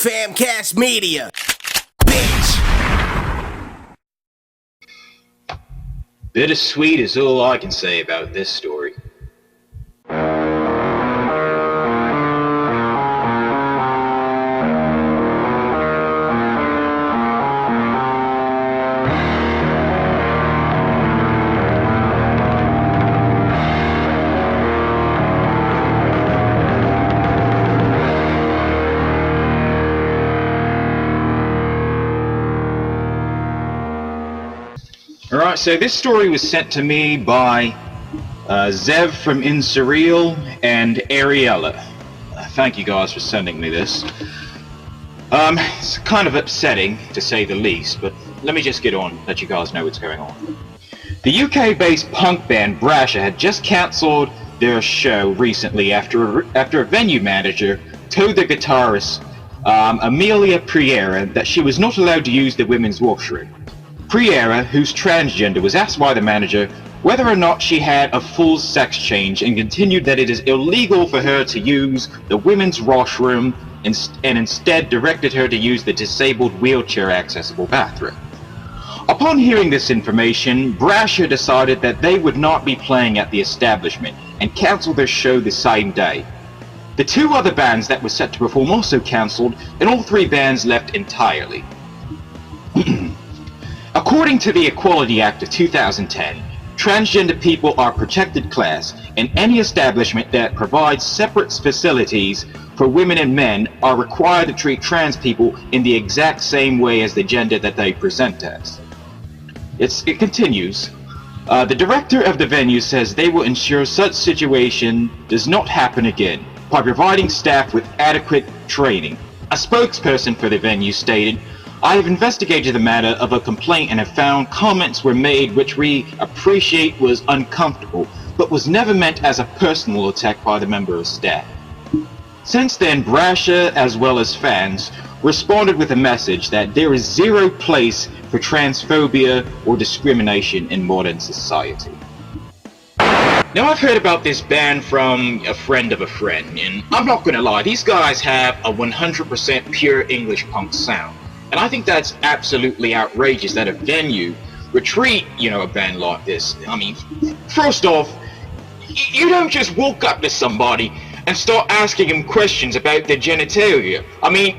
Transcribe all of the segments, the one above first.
Famcast Media. Bitch. Bittersweet is all I can say about this story. Alright, so this story was sent to me by Zev from Insurreal and Ariella. Thank you guys for sending me this. It's kind of upsetting, to say the least, but let me just get on, let you guys know what's going on. The UK-based punk band Brasher had just cancelled their show recently after a venue manager told the guitarist, Amelia Priera, that she was not allowed to use the women's washroom. Priera, who's transgender, was asked by the manager whether or not she had a full sex change and continued that it is illegal for her to use the women's washroom and instead directed her to use the disabled wheelchair-accessible bathroom. Upon hearing this information, Brasher decided that they would not be playing at the establishment and cancelled their show the same day. The two other bands that were set to perform also cancelled, and all three bands left entirely. According to the Equality Act of 2010, transgender people are protected class, and any establishment that provides separate facilities for women and men are required to treat trans people in the exact same way as the gender that they present as. It continues. The director of the venue says they will ensure such situation does not happen again by providing staff with adequate training. A spokesperson for the venue stated, "I have investigated the matter of a complaint and have found comments were made which we appreciate was uncomfortable, but was never meant as a personal attack by the member of staff." Since then, Brasher, as well as fans, responded with a message that there is zero place for transphobia or discrimination in modern society. Now, I've heard about this band from a friend of a friend, and I'm not gonna lie, these guys have a 100% pure English punk sound. And I think that's absolutely outrageous that a venue would treat, a band like this. I mean, first off, you don't just walk up to somebody and start asking them questions about their genitalia. I mean,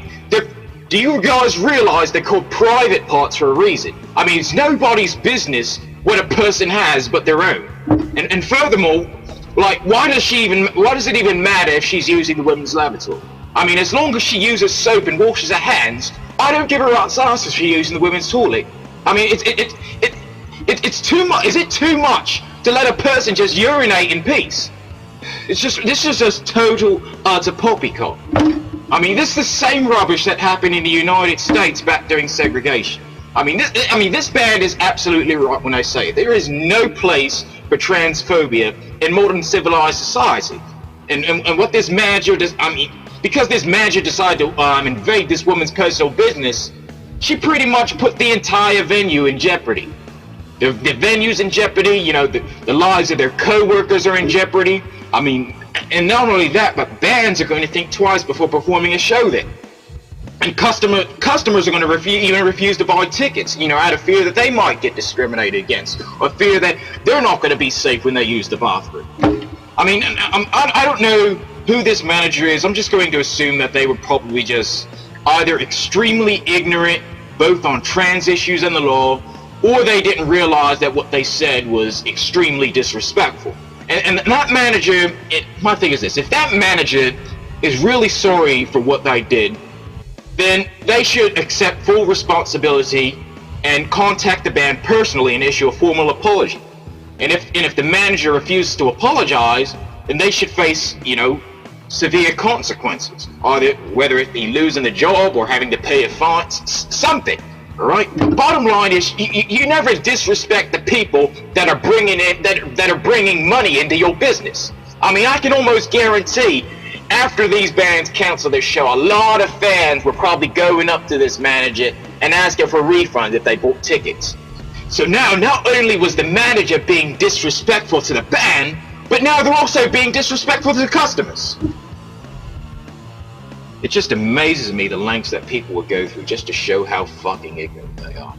do you guys realize they're called private parts for a reason? I mean, it's nobody's business what a person has but their own. And furthermore, like, why does it even matter if she's using the women's lavatory? I mean, as long as she uses soap and washes her hands, I don't give a rat's ass if she's using the women's toilet. I mean, it's too much. Is it too much to let a person just urinate in peace? This is just total utter poppycock. I mean, this is the same rubbish that happened in the United States back during segregation. I mean, this band is absolutely right when I say it. There is no place for transphobia in modern civilized society. And what this manager does, because this manager decided to invade this woman's personal business, she pretty much put the entire venue in jeopardy. The venue's in jeopardy, the lives of their co-workers are in jeopardy. I mean, and not only that, but bands are going to think twice before performing a show there. And customers are going to even refuse to buy tickets, out of fear that they might get discriminated against, or fear that they're not going to be safe when they use the bathroom. I mean, I don't know who this manager is. I'm just going to assume that they were probably just either extremely ignorant, both on trans issues and the law, or they didn't realize that what they said was extremely disrespectful. And that manager, my thing is this, if that manager is really sorry for what they did, then they should accept full responsibility and contact the band personally and issue a formal apology. And if the manager refuses to apologize, then they should face, severe consequences, whether it be losing the job or having to pay a fine, something. All right. Bottom line is, you never disrespect the people that are bringing money into your business. I mean, I can almost guarantee, after these bands cancel their show, a lot of fans were probably going up to this manager and asking for refunds if they bought tickets. So now, not only was the manager being disrespectful to the band, but now they're also being disrespectful to the customers. It just amazes me the lengths that people will go through just to show how fucking ignorant they are.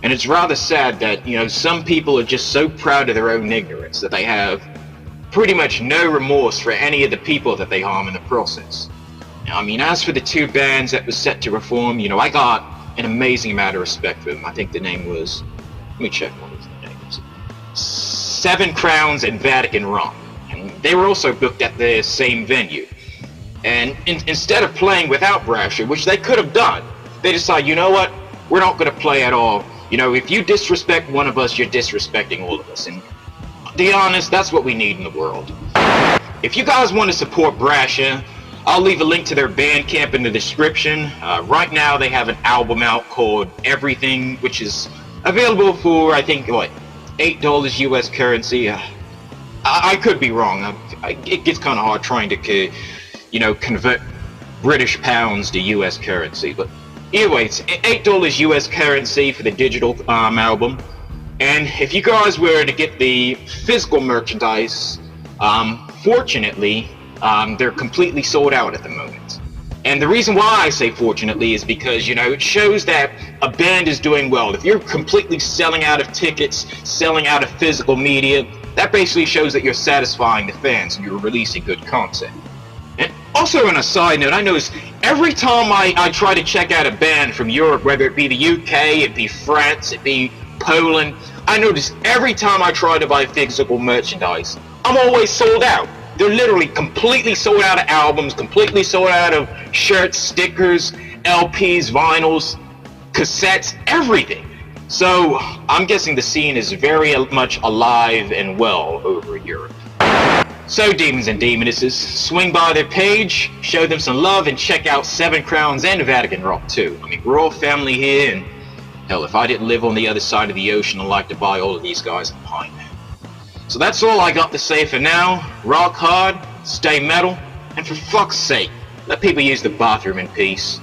And it's rather sad that, some people are just so proud of their own ignorance that they have pretty much no remorse for any of the people that they harm in the process. Now, as for the two bands that was set to reform, I got an amazing amount of respect for them. I think the name was, let me check what was the names. Seven Crowns and Vatican Rum. And they were also booked at the same venue. And instead of playing without Brasher, which they could have done, they decide, you know what, we're not going to play at all. If you disrespect one of us, you're disrespecting all of us. And to be honest, that's what we need in the world. If you guys want to support Brasher, I'll leave a link to their Bandcamp in the description. Right now they have an album out called Everything, which is available for, I think, $8 US currency. I could be wrong. It gets kind of hard trying to, convert British pounds to US currency. But anyway, it's $8 US currency for the digital album. And if you guys were to get the physical merchandise, fortunately, they're completely sold out at the moment. And the reason why I say fortunately is because, it shows that a band is doing well. If you're completely selling out of tickets, selling out of physical media, that basically shows that you're satisfying the fans and you're releasing good content. And also on a side note, I notice every time I try to check out a band from Europe, whether it be the UK, it be France, it be Poland, I notice every time I try to buy physical merchandise, I'm always sold out. They're literally completely sold out of albums, completely sold out of shirts, stickers, LPs, vinyls, cassettes, everything. So I'm guessing the scene is very much alive and well over in Europe. So demons and demonesses, swing by their page, show them some love, and check out Seven Crowns and Vatican Rock too. We're all family here, and hell, if I didn't live on the other side of the ocean, I'd like to buy all of these guys a pint. So that's all I got to say for now. Rock hard, stay metal, and for fuck's sake, let people use the bathroom in peace.